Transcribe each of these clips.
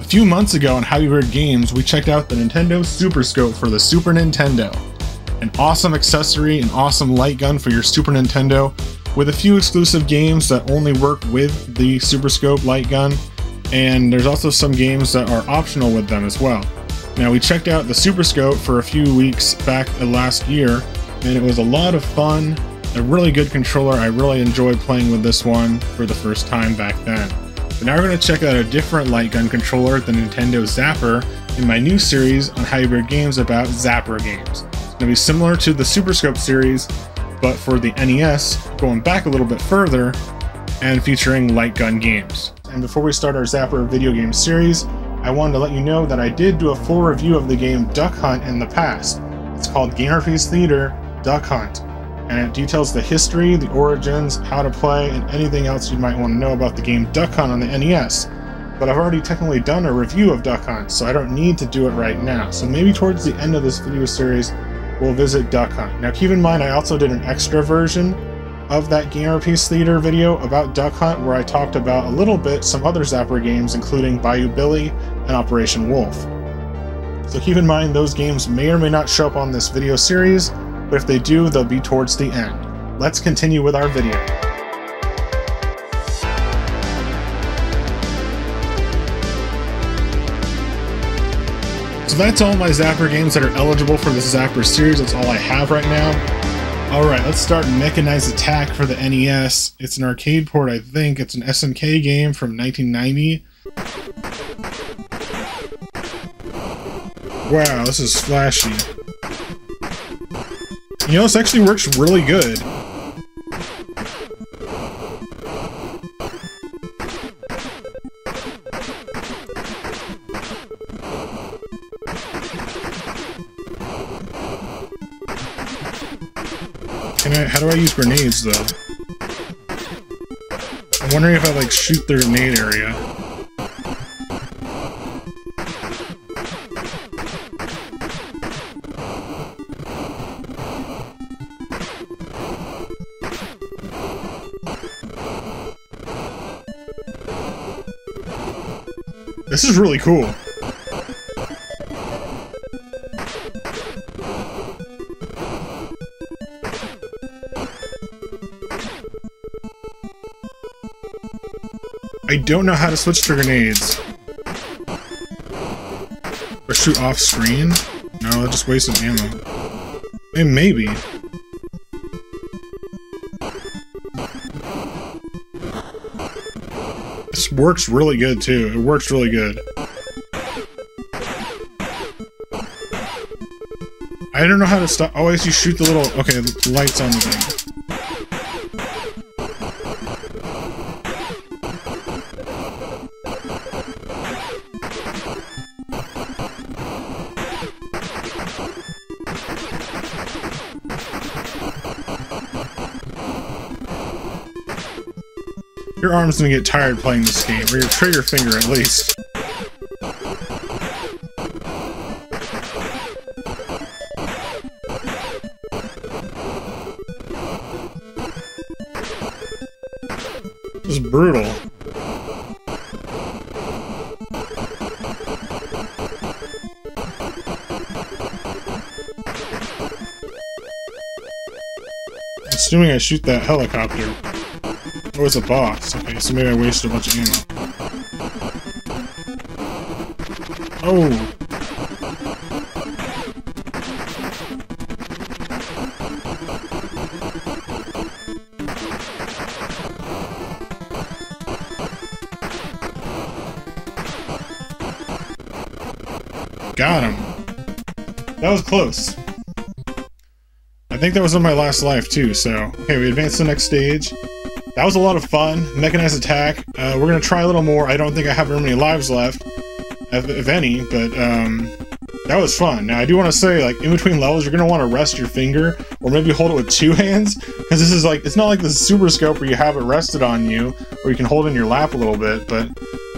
few months ago on Happy Bird Games, we checked out the Nintendo Super Scope for the Super Nintendo. An awesome accessory, an awesome light gun for your Super Nintendo, with a few exclusive games that only work with the Super Scope light gun, and there's also some games that are optional with them as well. Now, we checked out the Super Scope for a few weeks back last year, and it was a lot of fun, a really good controller. I really enjoyed playing with this one for the first time back then. But now we're going to check out a different light gun controller, the Nintendo Zapper, in my new series on Happy Bird Games about Zapper games. It's going to be similar to the Super Scope series, but for the NES, going back a little bit further, and featuring light gun games. And before we start our Zapper video game series, I wanted to let you know that I did do a full review of the game Duck Hunt in the past. It's called Gamer Piece Theater Duck Hunt, and it details the history, the origins, how to play, and anything else you might want to know about the game Duck Hunt on the NES. But I've already technically done a review of Duck Hunt, so I don't need to do it right now. So maybe towards the end of this video series, we'll visit Duck Hunt. Now keep in mind, I also did an extra version of that Gamer Piece Theater video about Duck Hunt, where I talked about a little bit some other Zapper games, including Bayou Billy and Operation Wolf. So keep in mind, those games may or may not show up on this video series, but if they do, they'll be towards the end. Let's continue with our video. So that's all my Zapper games that are eligible for this Zapper series. That's all I have right now. Alright, let's start Mechanized Attack for the NES. It's an arcade port, I think. It's an SNK game from 1990. Wow, this is flashy. You know, this actually works really good. How do I use grenades, though? I'm wondering if I, like, shoot the grenade area. This is really cool. I don't know how to switch to grenades. Or shoot off screen? No, I'll just waste some ammo. And maybe. This works really good too. It works really good. I don't know how to stop. Oh, I guess you shoot the little. Okay, the lights on the thing. Your arm's gonna get tired playing this game, or your trigger finger at least. This is brutal. Assuming I shoot that helicopter. Oh, it's a boss. Okay, so maybe I wasted a bunch of ammo. Oh! Got him. That was close. I think that was on my last life too, so... Okay, we advanced to the next stage. That was a lot of fun. Mechanized Attack. We're gonna try a little more. I don't think I have very many lives left, if any, but that was fun. Now I do want to say, like, in between levels, you're gonna want to rest your finger, or maybe hold it with two hands, because this is like, it's not like the Super Scope where you have it rested on you, or you can hold it in your lap a little bit, but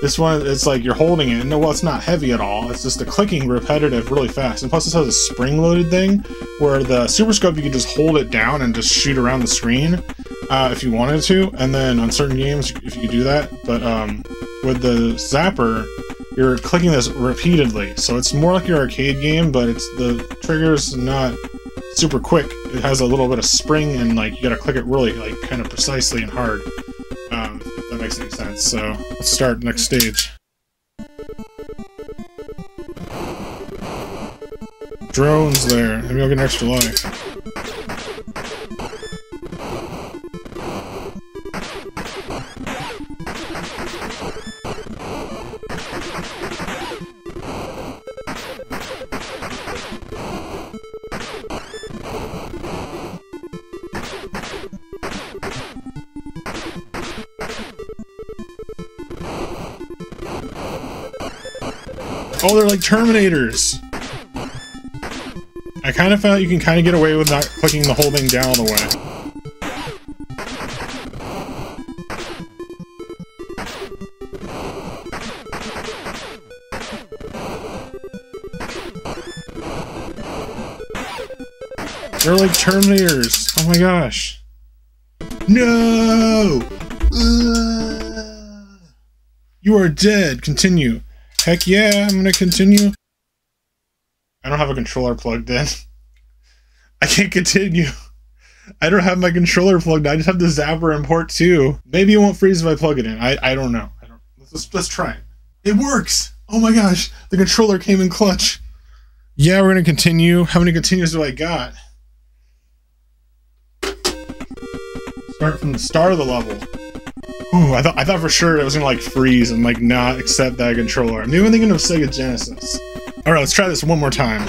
this one, it's like you're holding it, and well, it's not heavy at all. It's just a clicking repetitive really fast, and plus this has a spring-loaded thing, where the Super Scope you can just hold it down and just shoot around the screen. If you wanted to, and then on certain games, if you could do that, but with the Zapper, you're clicking this repeatedly. So it's more like your arcade game, but the trigger's not super quick. It has a little bit of spring, and like you gotta click it really like kind of precisely and hard. If that makes any sense. So let's start next stage. Drones there. Maybe I'll get an extra life. Oh, they're like Terminators! I kind of found you can kind of get away with not clicking the whole thing down all the way. They're like Terminators! Oh my gosh. No! You are dead! Continue. Heck yeah, I'm gonna continue. I don't have a controller plugged in. I can't continue. I don't have my controller plugged in. I just have the Zapper in port 2. Maybe it won't freeze if I plug it in. I don't know. Let's try it. It works! Oh my gosh, the controller came in clutch. Yeah, we're gonna continue. How many continues do I got? Start from the start of the level. Ooh, I thought for sure it was gonna like freeze and like not accept that controller. I'm even thinking of Sega Genesis. Alright, let's try this one more time.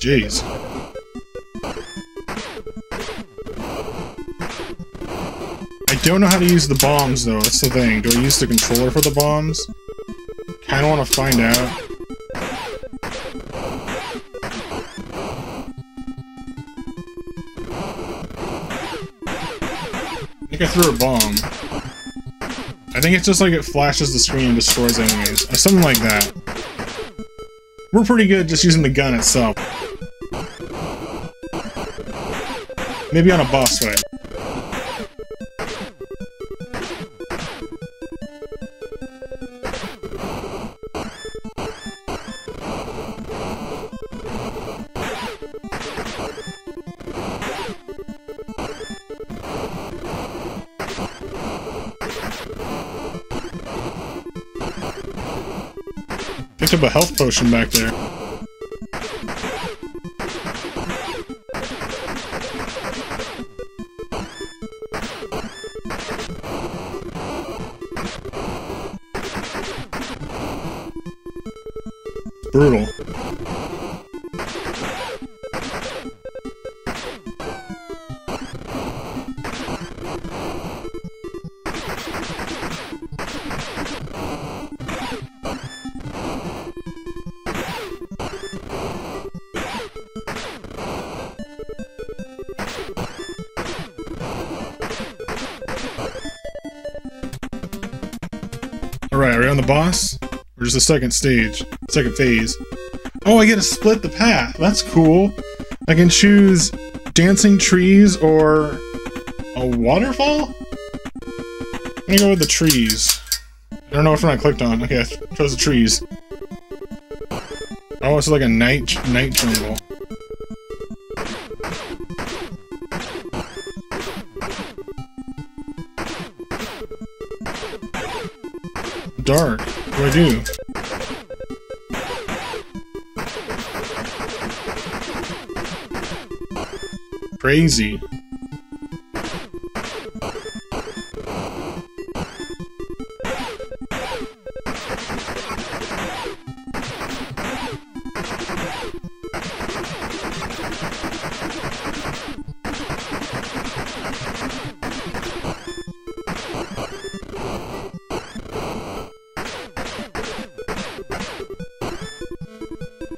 Jeez. I don't know how to use the bombs, though. That's the thing. Do I use the controller for the bombs? Kinda wanna find out. I think I threw a bomb. I think it's just like it flashes the screen and destroys enemies. Or something like that. We're pretty good just using the gun itself. Maybe on a boss fight. Picked up a health potion back there. Brutal. Alright, are we on the boss? Or just the second stage? Second phase. Oh, I get to split the path. That's cool. I can choose dancing trees or a waterfall? I'm gonna go with the trees. I don't know which one I clicked on. Okay, I chose the trees. Oh, it's like a night jungle. Dark. What do I do? Crazy.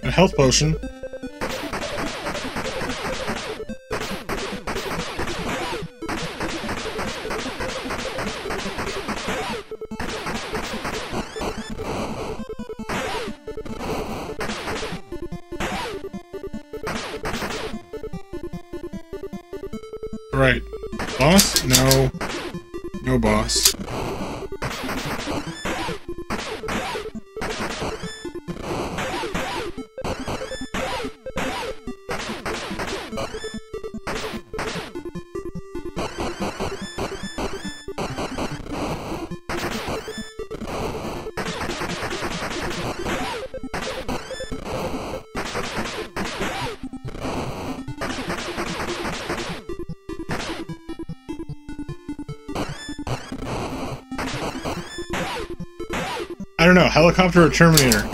A health potion. Right. Boss? No. No boss. I don't know, helicopter or Terminator?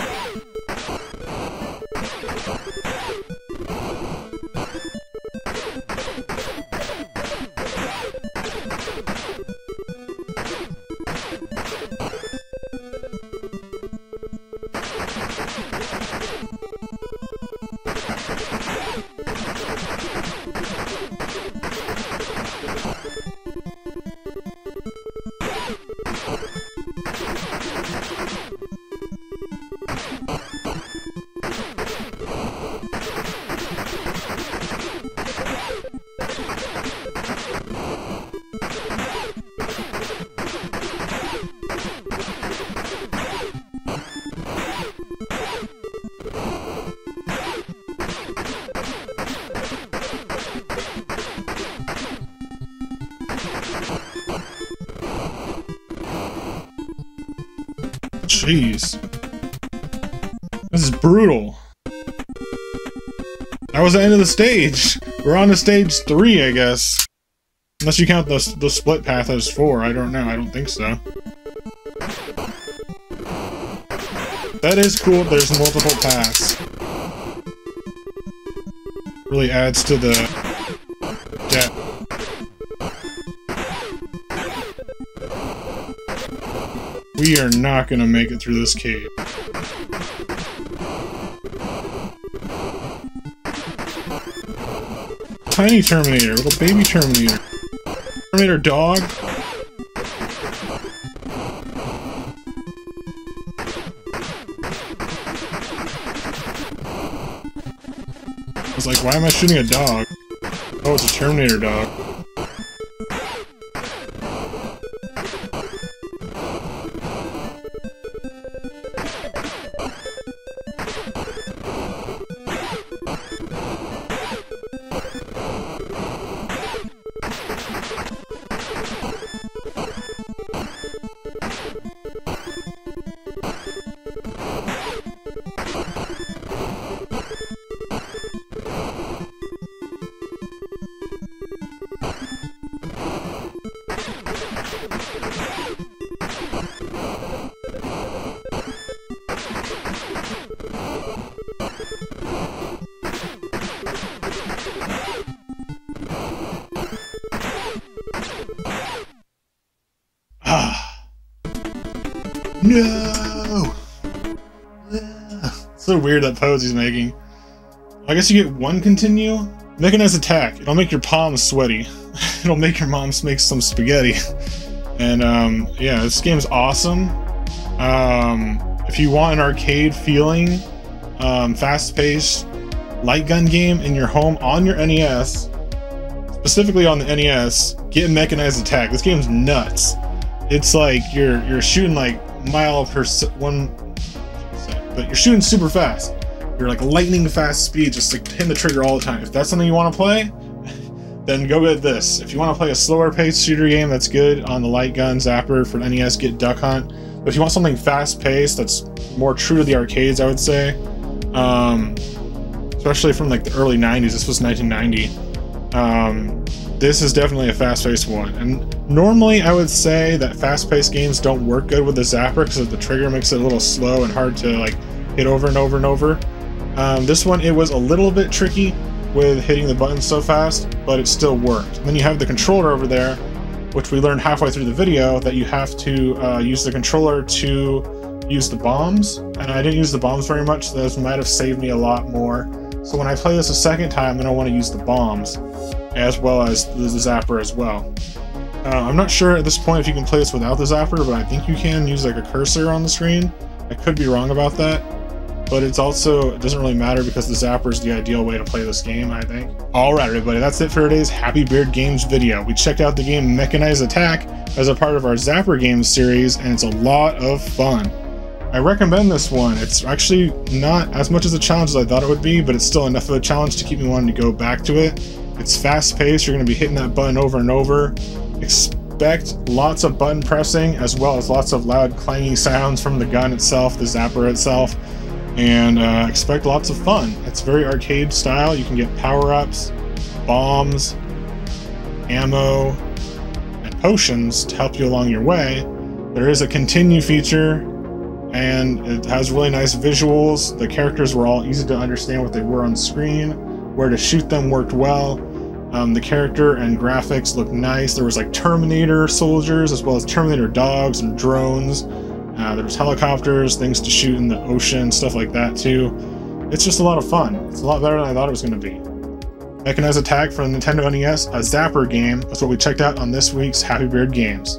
Jeez. This is brutal. That was the end of the stage. We're on to stage 3, I guess. Unless you count the split path as 4. I don't know. I don't think so. That is cool. There's multiple paths. Really adds to the depth. We are not gonna make it through this cave. Tiny Terminator, little baby Terminator. Terminator dog. I was like, why am I shooting a dog? Oh, it's a Terminator dog. No! So weird, that pose he's making. I guess you get one continue? Mechanized Attack. It'll make your palms sweaty. It'll make your moms make some spaghetti. And yeah, this game's awesome. If you want an arcade feeling, fast-paced light gun game in your home on your NES, specifically on the NES, get Mechanized Attack. This game's nuts. It's like you're shooting like mile per one, but you're shooting super fast. You're like lightning fast speed, just like hitting the trigger all the time. If that's something you want to play, then go get this. If you want to play a slower paced shooter game, that's good on the light gun Zapper for NES. Get Duck Hunt. But if you want something fast paced, that's more true to the arcades, I would say. Especially from like the early '90s. This was 1990. This is definitely a fast-paced one, and normally I would say that fast-paced games don't work good with the Zapper because the trigger makes it a little slow and hard to like hit over and over and over. This one, it was a little bit tricky with hitting the buttons so fast, but it still worked. And then you have the controller over there, which we learned halfway through the video that you have to use the controller to use the bombs, and I didn't use the bombs very much, so those might have saved me a lot more. So when I play this a second time, then I want to use the bombs, as well as the Zapper as well. I'm not sure at this point if you can play this without the Zapper, but I think you can use like a cursor on the screen. I could be wrong about that. but it doesn't really matter because the Zapper is the ideal way to play this game, I think. Alright everybody, that's it for today's Happy Beard Games video. We checked out the game Mechanized Attack as a part of our Zapper Games series, and it's a lot of fun. I recommend this one. It's actually not as much as a challenge as I thought it would be, but it's still enough of a challenge to keep me wanting to go back to it. It's fast-paced, you're going to be hitting that button over and over. Expect lots of button pressing, as well as lots of loud clanging sounds from the gun itself, the Zapper itself, and expect lots of fun. It's very arcade style. You can get power-ups, bombs, ammo, and potions to help you along your way. There is a continue feature, and it has really nice visuals. The characters were all easy to understand what they were on screen. Where to shoot them worked well. The character and graphics look nice. There was like Terminator soldiers as well as Terminator dogs and drones. There was helicopters, things to shoot in the ocean, stuff like that too. It's just a lot of fun. It's a lot better than I thought it was going to be. Mechanized Attack for the Nintendo NES, a Zapper game. That's what we checked out on this week's Happy Beard Games.